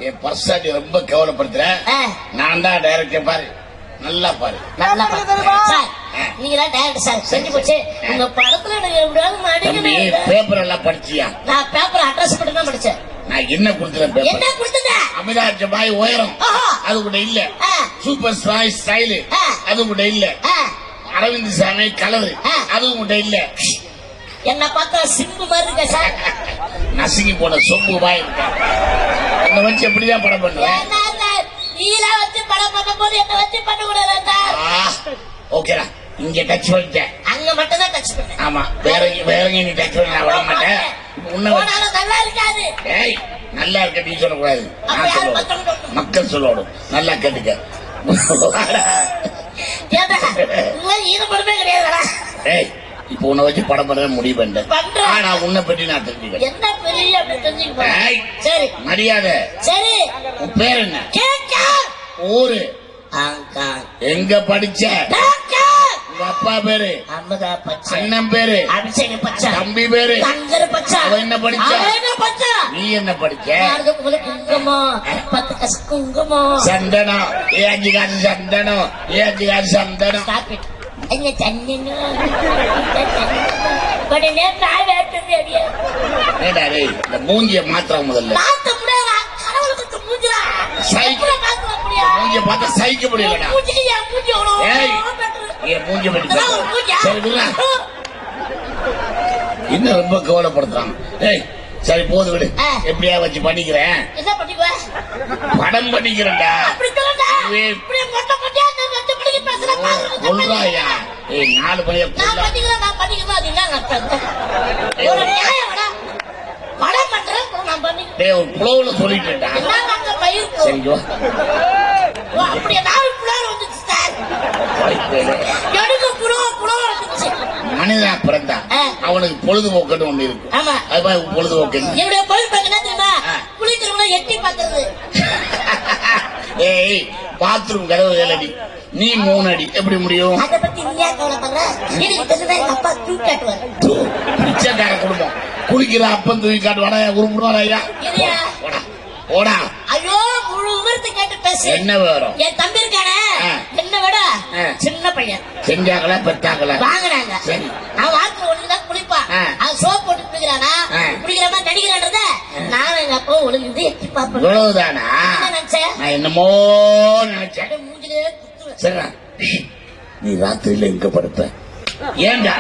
என் personality ரொம்ப கேவலப்படுத்துற. நான் தான் டைரக்டர், பாரு நல்லா பாரு. நல்லா சார், நீங்க தான் டைரக்டர் சார். செஞ்சு போச்சு. உங்க படத்துல பேப்பர் எல்லாம் படிச்சியா? நான் பேப்பர் அட்ரஸ் மட்டும் தான் படிச்சேன். நான் என்ன கொடுத்தேன்? என்ன கொடுத்தேன்? அமிதாப் பாய் உயரம் அது கூட இல்ல. சூப்பர் ஸ்டார் ஸ்டைலு அது கூட இல்ல. அரவிந்த் சாமி கலரு அதுவும் கூட இல்ல. என்ன பார்த்தா சிம்பு மாதிரி இருக்க சார். நசுங்கி போன சொம்பு பாய் இருக்க. என்ன வச்சு எப்படிதான் படம் பண்ணுவேன்? நீல வச்சு படம் பண்ண போது என்ன வச்சு பண்ண கூடாதா? ஓகேடா, இங்க டச் பண்ணிட்டேன். அங்க மட்டும் தான் டச் பண்ணேன். ஆமா, வேற நீ டச் பண்ண நான் விட மாட்டேன். நல்லா இருக்காது. ஏய், நல்லா இருக்க நீ சொல்லக்கூடாது, நான் சொல்லுவேன். மக்கள் சொல்லணும். நல்லா கேட்டுக்க. ஈடுபடமே கிடையாதுடா. ஏய், இப்ப உன்னை வச்சு படம் பண்ண முடிவு பண்ணிட்டேன். ஆனா உன்னை பற்றி நான் தெரிஞ்சுக்கிறேன். என்ன பெரிய அப்படி தெரிஞ்சுக்க. சரி, மரியாதை. சரி, உன் பேர் என்ன? கேக்கா. ஊரு ஹாங்காங். எங்க படிச்ச? உங்க அப்பா பேரு? அமிதாப் பச்சன். அண்ணன் பேரு? அபிஷேக் பச்சன். தம்பி பேரு? தங்கர் பச்சன். அவன் என்ன படிச்ச? நீ என்ன படிச்ச? குங்குமம், 10 கசு குங்குமம், சந்தனம். ஏஜிகாது சந்தனம், ஏஜிகாது சந்தனம். இந்த மூஞ்சிய மாத்திர முதல்ல. மூஞ்சிய பார்த்தா சகிக்க முடியலடா. மூஞ்சி இன்னும் ரொம்ப கவலைப்படுத்துறாங்க. ஏய், சரி போது விடு. எப்படியா வச்சு பண்ணிக்கிறேன். படம் பண்ணிக்கிறேன்டா. சொல்றாயா? ஏய், 4 மணியா புலவுல சொல்லிட்டேன்டா. சரிங்கோ. மனிதனா பிறந்தா அவனுக்கு பொழுதுபோக்குன்னு ஒண்ணு இருக்கு. அது மாதிரி பொழுதுபோக்கு எட்டி பாக்குறது. ஏய், பாத்ரூம் கதவு 7 அடி, நீ 3 அடி, எப்படி முடியும்? அதை பத்தி நீயா கவலைப்படுற? அப்பா தூக்கி காட்டுவார். பிச்சைக்கார குடும்பம் குளிக்கிற அப்பன் தூக்கி காட்டுவாடா? உருப்பிடுவாரா? ஐயா ஓடா. ஐயோ, முழு விவரத்தை கேட்டு பேசு. என்ன விவரம்? என் தம்பி இருக்கானே, என்ன விட சின்ன பையன். செஞ்சாங்களா பெற்றாங்களா? வாங்கினாங்க. சரி, அவன் வாரத்துல ஒண்ணுதான் குளிப்பான். அவன் சோப் போட்டு குளிக்கிறானா, குளிக்கிற மாதிரி நடிக்கிறான்றத நானும் எங்க அப்பா ஒழுங்கு எட்டி பாப்பேன். இவ்வளவுதானா? நினைச்சேன். நான் என்னமோ நினைச்சேன். மூஞ்சிலே குத்துவேன். சரிடா, நீ ராத்திரியில எங்க படுப்ப? ஏண்டா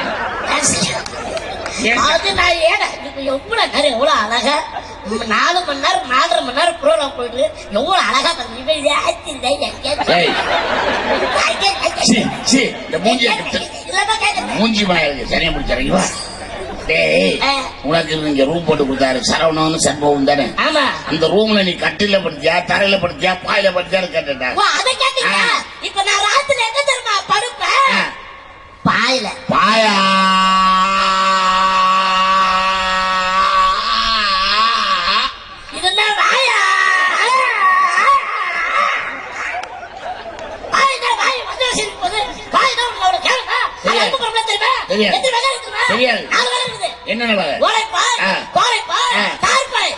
அது நான் ஏடா எவ்வளவு நேரம் எவ்வளவு அழகா 4 மணி நேரம் 4.5 மணி நேரம் ப்ரோக்ராம் போயிட்டு எவ்வளவு அழகா மூஞ்சி மாயா இருக்கு. சரியா பிடிச்சா? டேய், உனக்கு இங்க ரூம் போட்டு கொடுத்தாரு சரவணன் சண்பவம் தானே? ஆமா. அந்த ரூம்ல நீ கட்டில படுத்தியா, தரையில படுத்தியா, பாயில படுத்தியான்னு கேட்டா? அதை கேட்டீங்க. இப்ப நான் ராத்திரி எங்க தெரியுமா படுப்பேன்? பாயில. பாயா? இதெல்லாம் வாயா?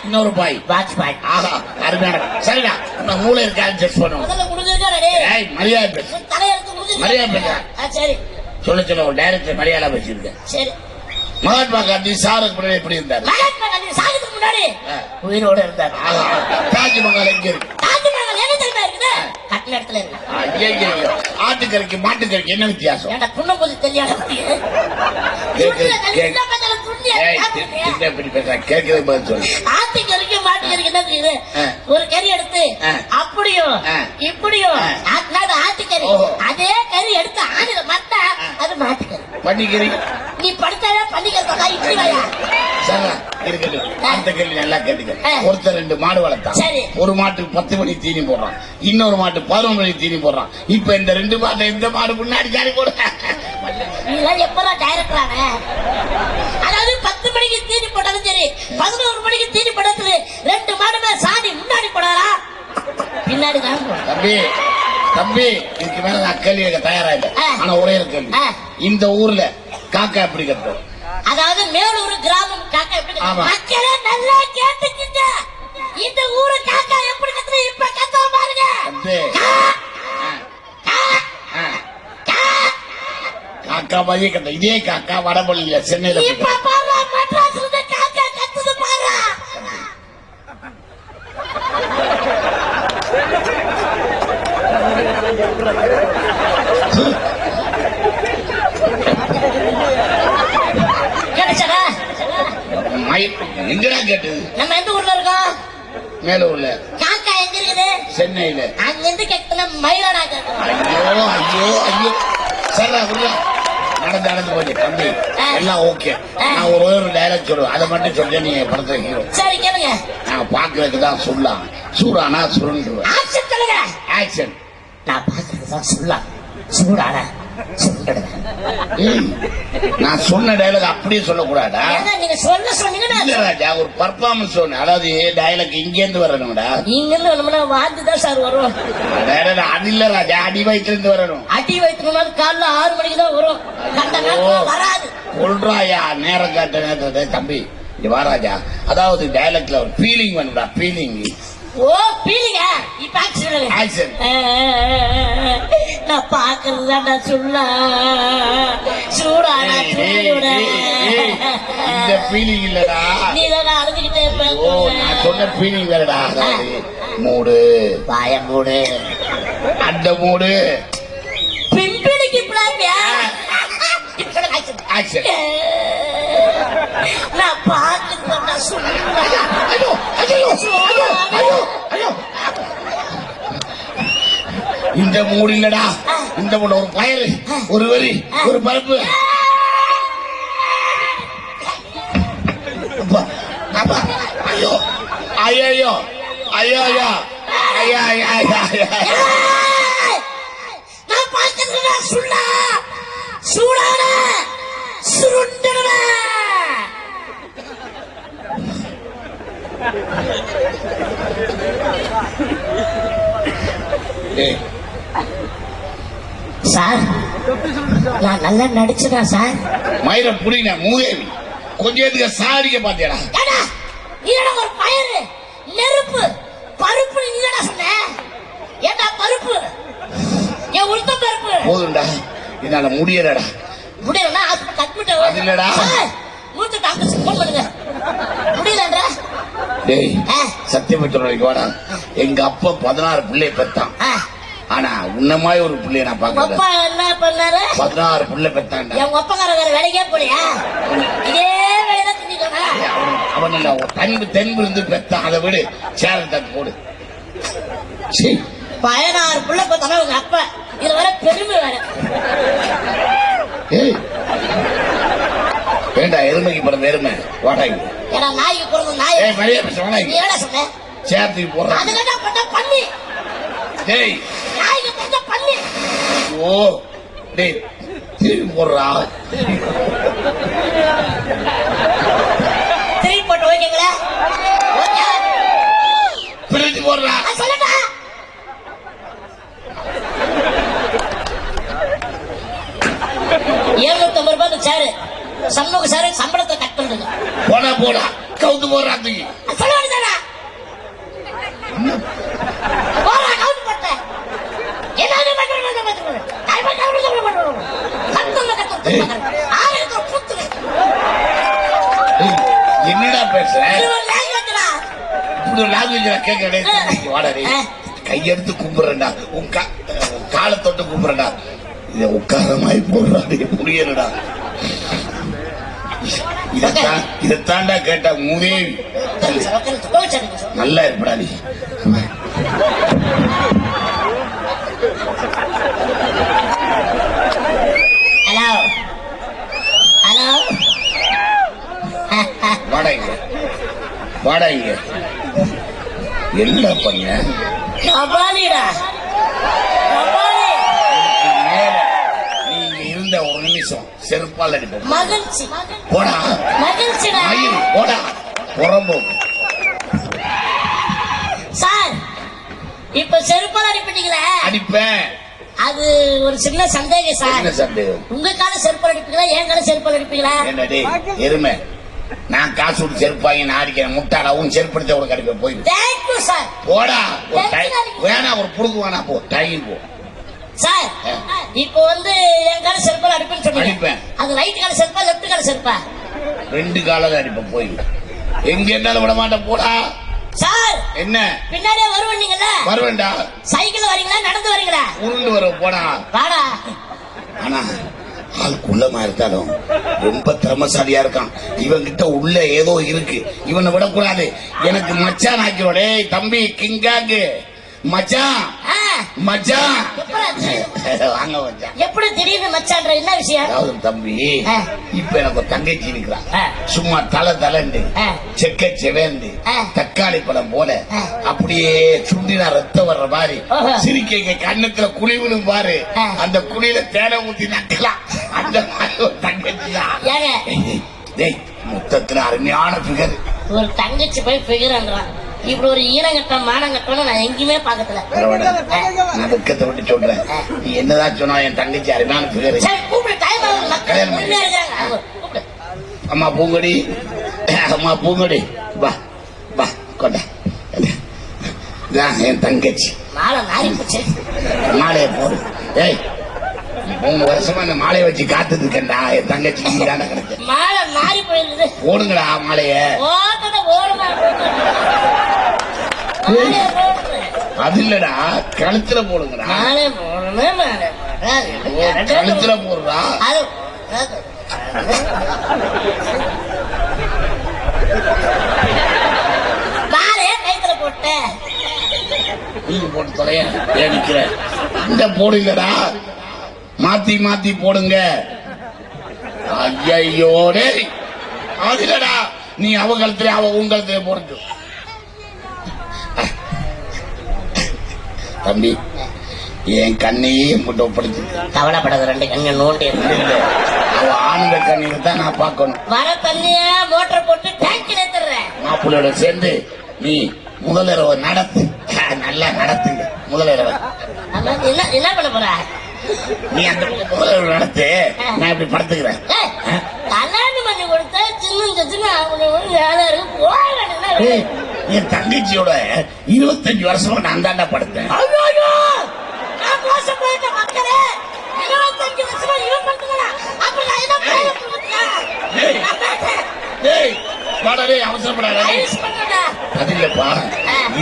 இன்னொரு பாய் வாஜ்பாய். ஆஹா, அருமையான. சரிடா, மூளை இருக்கான்னு செக் பண்ணுவோம். மரியாதை மரியாதை சரி சொல்ல சொல்ல ஒரு டைரக்டர் மரியாதை வச்சிருக்கேன். சரி, மகாத்மா காந்தி சாருக்கு முன்னாடி எப்படி இருந்தாரு? மகாத்மா காந்தி சாருக்கு முன்னாடி உயிரோட இருந்தார். தாஜ்மஹால் எங்க இருக்கு? தாஜ்மஹால் என்ன தெரியுமா இருக்குது? கட்டின இடத்துல இருக்கு. ஆட்டுக்கறிக்கு மாட்டுக்கறிக்கு என்ன வித்தியாசம்? துண்ண போது தெரியாத கேட்கறது பதில் சொல்லு. ஆட்டுக்கறிக்கும் மாட்டுக்கறிக்கு என்ன தெரியுது? ஒரு கறி எடுத்து அப்படியும் இப்படியும் ஆட்டுக்கறி, அதே கறி எடுத்து ஆணில மாட்டா அது மாட்டுக்கறி. பன்னிக்கறி நீ படுத்தாவே பன்னிக்கறி பக்கா இப்படி வாயா? அந்த கேள்வி நல்லா கேட்டுக்க. ஒருத்தர் 2 மாடு வளர்த்தான். ஒரு மாட்டுக்கு 10 மணி தீனி போடுறான், இன்னொரு மாட்டு 11 மணி தீனி போடுறான். இப்ப இந்த 2 மாட்டை இந்த மாடு முன்னாடி சாரி போட எப்பதான் டைரக்டரான? அதாவது 10 மணிக்கு தீனி போட்டாலும் சரி, 11 மணிக்கு தீனி போட்டது 2 மாடுமே சாணி முன்னாடி போடாதா பின்னாடி தான். தம்பி தம்பி, இதுக்கு மேல நான் கேள்வி தயாரா இல்லை. ஆனா ஒரே ஒரு கேள்வி, இந்த ஊர்ல காக்கா எப்படி கத்தும்? அதாவது மேலூர் கிராமம் காக்கா எப்படி? மக்களே நல்லா கேட்டுக்கிட்ட, இந்த ஊரு காக்கா எப்படி காக்கா மாதிரியே கத்த. இதே காக்கா வடபள்ளியில சென்னையில இப்ப பாரு மெட்ராஸ்ல இருந்து காக்கா கத்துது பாரு. கிடைச்சடா எங்கடா கேட்டது? நம்ம எந்த ஊர்ல இருக்கோம்? மேலூர்ல. காக்கா எங்க இருக்குது? சென்னையில. அங்க இருந்து கேட்கல மயிலாடா கேட்கணும். ஐயோ ஐயோ ஐயோ சரிடா விடுறா. நடந்து நடந்து போய் தம்பி எல்லாம் ஓகே. நான் ஒரு டைலாக் சொல்லுவேன், அதை மட்டும் சொல்லிட்டு நீங்க படத்துல ஹீரோ. சரி கேளுங்க. நான் பாக்குறதுக்கு தான் சொல்லலாம், சூடானா சுருண்டுருவேன். ஆக்ஷன் சொல்லுங்க. ஆக்ஷன். நான் பாக்குறதுக்கு தான் சொல்லலாம், சூடானா சுருண்டுடுவேன். நான் சொன்ன டைலாக் அப்படியே சொல்லக்கூடாதா? நீங்க சொல்ல சொன்னீங்கன்னா இல்ல ராஜா, ஒரு பர்ஃபார்மன்ஸ் சொன்ன. அதாவது டைலாக் இங்க இருந்து வரணும்டா. இங்க இருந்து வரணும்னா வாந்து தான் சார் வரும். அது இல்ல ராஜா, அடி வயிற்றுல இருந்து வரணும். அடி வயிற்றுனா காலைல 6 மணிக்கு தான் வரும். கண்ட நேரத்துல வராது. சொல்றாயா நேரம் காட்ட நேரத்தை தம்பி. இங்க வா ராஜா, அதாவது டைலாக்ல ஒரு ஃபீலிங் வேணும்டா. ஃபீலிங். ஓ ஃபீலிங்க. இப்ப ஆக்ஷன். ஆக்ஷன். நான் பாக்குறது தான் சொல்ல சூடானா சுருண்டுடுவேன். இந்த ஃபீலிங் இல்லடா. நீ தான் அழுதுகிட்டே ஓ நான் சொன்ன ஃபீலிங் வேறடா. அதாவது மூடு, வாய மூடு, அந்த மூடு. பிம்பிடிக்கு பிளாப்பியா. ஆக்ஷன். நான் பாக்குறேன் சொல்லுவேன். ஐயோ ஐயோ ஐயோ ஐயோ ஐயோ. இந்த மூடு இல்லடா, இந்த மூடு ஒரு பயல், ஒரு வரி, ஒரு பருப்பு. அப்பா, ஐயோ ஐயோ ஐயோ ஐயோ ஐயோ ஐயோ ஐயோ ஐயோ. நான் பாக்குறேன் சொல்ல சூடான சுருண்டுடுவேன். ஏய், சார் நான் நல்லா நடிச்சுதான் சார். மயிர புடிங்க மூதேவி. கொஞ்சத்துக்கு சாதிக்க பாத்தியடா. ஏடா நீடா ஒரு பயிறு நெருப்பு பருப்பு நீடா சொன்ன. ஏடா பருப்பு என் உளுத்த பருப்பு. போதும்டா, என்னால முடியலடா. முடியலன்னா ஹாஸ்பிட்டல் அட்மிட் அது இல்லடா. மூத்த டாக்டர் ஃபோன் பண்ணுங்க. முடியலன்றா. டேய் சத்தியமற்றவர்களுக்கு வாடா. எங்க அப்பா 16 பிள்ளைய பெத்தான். ஆனா உன்ன மாதிரி ஒரு பிள்ளைய நான் அப்பா பாக்கல. என்ன பண்ணாரு? 16 பிள்ளை பெத்தான்டா. என் ஒப்பக்கார வேற வேலைக்கே போலியா? இதே வேலைதான் செஞ்சுக்கோங்க. அவன் இல்ல, ஒரு தென்பு இருந்து பெத்தான். அதை விடு, சேரல் தட்டு போடு. 16 புள்ள பார்த்தாலும் உங்க அப்பா இதுல வர பெருமை வேற. ஏய் வேண்டா, எருமைக்கு பிறந்த எருமை வாடாங்க. ஏன்னா நாய்க்கு பிறந்த நாய். ஏய் மரியா பேச வாடாங்க. நீ என்ன சொன்ன? சேர்த்துக்கு போடுறான். அதுக்கா பண்ண பண்ணி. டேய் நாய்க்கு பிறந்த பண்ணி. ஓ டேய் திருப்பி போடுறா. திருப்பி போட்டு ஓகேங்களா? ஓகே பிரிச்சு போடுறா. சொல்லட்டா? ₹750 சாரு சண்முக சாரு சம்பளத்தை கட் பண்றது. போடா போடா கவுத்து போடுறா. தூக்கி சொல்ல வேண்டியதானே? போடா கவுத்து போட்ட. ஏதாவது என்னடா பேசுற? இப்படி ஒரு லாங்குவேஜ் கேட்க வாடா. கையெடுத்து கும்பிடுறா, உன் காலை தொட்டு கும்பிடுறா. இத உட்கார மாதிரி போடுறா. புரியலடா. இதத்தாண்டா கேட்டா மூதேவி. நல்லா இருப்படா நீ. ஹலோ ஹலோ வாடா இங்க, வாடா இங்க. என்ன பண்ண? கபாலிடா கபாலி. நீங்க இருந்த ஒரு நிமிஷம் செருப்பால் அடிப்போம். மகிழ்ச்சி போடா மகிழ்ச்சிடா. மயில் போடா. புறம்போக்கு சார் இப்ப செருப்பால் அடிப்பீங்களே? அடிப்பேன். அது ஒரு சின்ன சந்தேகம் சார். என்ன சந்தேகம்? உங்க கால செருப்பால் அடிப்பீங்களா என் கால செருப்பால் அடிப்பீங்களா? என்னடி எருமை, நான் காசு விட்டு செருப்பு வாங்கி நான் அடிக்கிறேன். முட்டாளா உன் செருப்படுத்த ஒரு கடிப்பேன். போய் தேங்க்யூ சார். போடா. ஒரு வேணா ஒரு புடுக்கு வேணா போ. டைம் போ சார் இப்போ வந்து என் கால செருப்பால அடிப்பேன்னு சொன்னீங்க. அடிப்பேன். அது ரைட் கால செருப்பா லெப்ட் கால செருப்பா? 2 காலம் அடிப்பேன். போய் எங்க என்னாலும் விட மாட்டேன் போடா. சார் என்ன பின்னாடியே வருவீங்கல்ல? வருவேன்டா. சைக்கிள் வரீங்களா நடந்து வரீங்களா? உருண்டு வர போடா. வாடா. ஆனா ஆள் குள்ளமா இருந்தாலும் ரொம்ப திறமசாலியா இருக்கான். இவன்கிட்ட உள்ள ஏதோ இருக்கு. இவனை விடக்கூடாது. எனக்கு மச்சான் ஆக்கியோடே தம்பி கிங்காங்கு மச்சான் ஆ, மச்சான் எப்படாச்சு? வாங்க மச்சான். எப்படி திடீர்னு மச்சான்ற என்ன விஷயம்? அதாவது தம்பி ஆ. இப்ப எனக்கு ஒரு தங்கச்சி இருக்கிறான். ஆ. சும்மா தலண்டு ஆ. செக்க செவேந்து ஆ. தக்காளி பழம் போல ஆ. அப்படியே சுண்டினா ரத்தம் வர்ற மாதிரி ஓஹோ. சிரிக்க கண்ணத்துல குழி விழும் பாரு. ஆ. அந்த குழியில தேனை ஊத்தி நக்கலாம். அந்த மாதிரி ஒரு தங்கச்சி தான். ஏங்க டேய் மொத்தத்துல அருமையான பிகர். ஒரு தங்கச்சி போய் பிகிறன்றான். இப்படி ஒரு ஈனங்கட்டம் மானங்கட்டம் நான் எங்கேயுமே பாக்கல. நான் துக்கத்தை விட்டு சொல்றேன். நீ என்னதான் சொன்னா என் தங்கச்சி அருமையான பிகர். சரி கூப்பிடு. டைம் ஆகுது. மக்கள் உண்மையா இருக்காங்க. அவங்க கூப்பிடு. அம்மா பூங்கொடி அம்மா பூங்கொடி வா வா கொண்ட என் தங்கச்சி மாலை நாரி போச்சு. மாலையை போடு. ஏய் 3 வருஷமா அந்த மாலையை வச்சு காத்துட்டு இருக்கேன்டா. என் தங்கச்சி தானே கிடைச்ச மாலை நாரி போயிருக்குது. போடுங்கடா மாலைய. ஓட்டத ஓடுமா அது இல்லடா கழுத்துல போடுங்கடா. மாலை போடுமே மாலை கழுத்துல போடுறா. அது மாலைய கைத்துல போட்டேன். நீ போட்டு தொலைய நிக்கிற. இந்த போடுங்கடா. மாத்தி மாத்தி போடுங்க. ஐயோ டேய் அது இல்லடா. நீ அவ கழுத்துல அவ உன் கழுத்துல போடுங்க. தம்பி என் கண்ணையே மட்டும் ஒப்படைச்சு. கவலைப்படாத. 2 கண்கள் நோண்டி அவ ஆனந்த கண்ணில தான் நான் பார்க்கணும். வர தண்ணிய மோட்டர் போட்டு டேங்க் ஏத்துறேன். மாப்பிள்ளையோட சேர்ந்து நீ முதலிரவை நடத்து. நல்லா நடத்துங்க முதலிரவை. என்ன என்ன பண்ண போற? நீ அந்த பக்கம் முதலிரவை நடத்து. நான் இப்படி படுத்துக்கிறேன். கல்யாணம் பண்ணி கொடுத்தா சின்ன வேலை இருக்கு. போக ஏய், என் தங்கச்சியோட 25 வருஷமா நான் தாண்டா படுத்தேன். நான் மோசம் போயிட்ட மக்களே. 25 வருஷமா இவன் பண்ணுறா. அப்ப நான் என்ன ஏய், ஏய், வாடா டேய், அவசரப்படாத. அது இல்லப்பா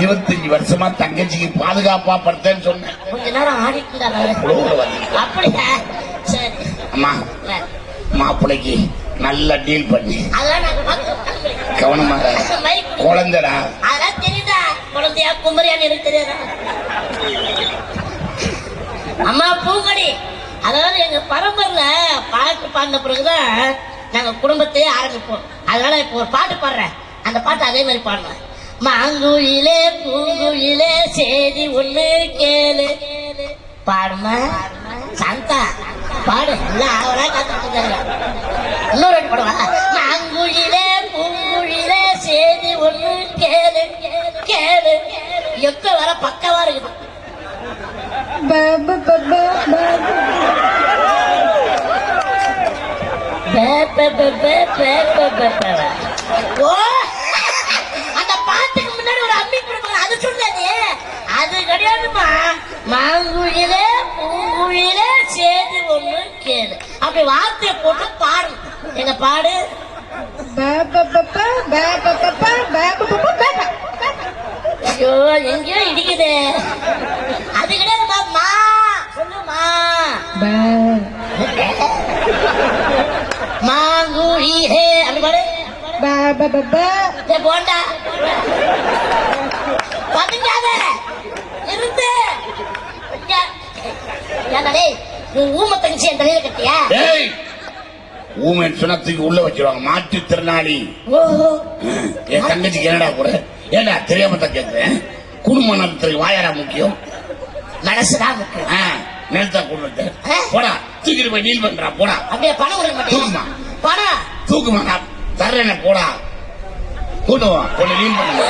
25 வருஷமா தங்கச்சிக்கு பாதுகாப்பா படுத்தேன்னு சொன்னேன். கொஞ்ச நேரம் ஆடிட்டு அப்படியா? சரி. அம்மா மாப்பிள்ளைக்கு நல்ல டீல் பண்ணி அதான் நாங்க கவனமாக. குழந்தைடா. அதெல்லாம் தெரியுதா? குழந்தையா குமரியான்னு எனக்கு தெரியாதா? அம்மா பூங்கொடி. அதாவது எங்க பரம்பரையில பாட்டு பாடின பிறகுதான் நாங்க குடும்பத்தையே ஆரம்பிப்போம். அதனால இப்போ ஒரு பாட்டு பாடுறேன். அந்த பாட்டு அதே மாதிரி பாடுறேன். மாங்குயிலே பூங்குயிலே செய்தி ஒண்ணு கேளு. பாடுமா சாந்தா பாடு. எல்லாம் அவரா காத்துட்டு இருக்காங்க. இன்னொரு வாட்டி பாடுவா. மாங்குயிலே பூங்குயிலே செய்தி ஒண்ணு கேளு கேளு. எப்ப வர பக்கவா இருக்குது. ஓ, அந்த பாட்டுக்கு முன்னாடி ஒரு அம்மி கொடுப்பாங்க. அது சொல்லாது. அது கிடையாதுமா. மாங்குயிலே பூங்குயிலே சேது ஒண்ணு கேளு. அப்படி வார்த்தையை போட்டு பாடு. எங்க பாடு. ஐயோ எங்கேயோ இடிக்குது. அது கிடையாதுமா. மா சொல்லுமா. மாங்குயிலே அப்படி பாடு. போண்டா பதுங்காத இருந்து. ஊம தங்கச்சி என் தலையில கட்டியா? ஊமை சுனத்துக்கு உள்ள வச்சிருவாங்க. மாற்றுத்திறனாளி. ஓஹோ. என் தங்கச்சிக்கு என்னடா கூட ஏடா தெரியாம தான் கேட்கிறேன். குடும்ப நடத்துறதுக்கு வாயாடா முக்கியம். மனசுதான் முக்கியம். நேரத்தா கொண்டு போடா. தூக்கிட்டு போய் டீல் பண்றா. போடா. அப்படியே பணம் கொடுக்க தூக்குமா மாட்டேன். பணம் தூக்குமா. நான் தர்றேன். போடா கூட்டுவான். டீல் பண்ணுங்க.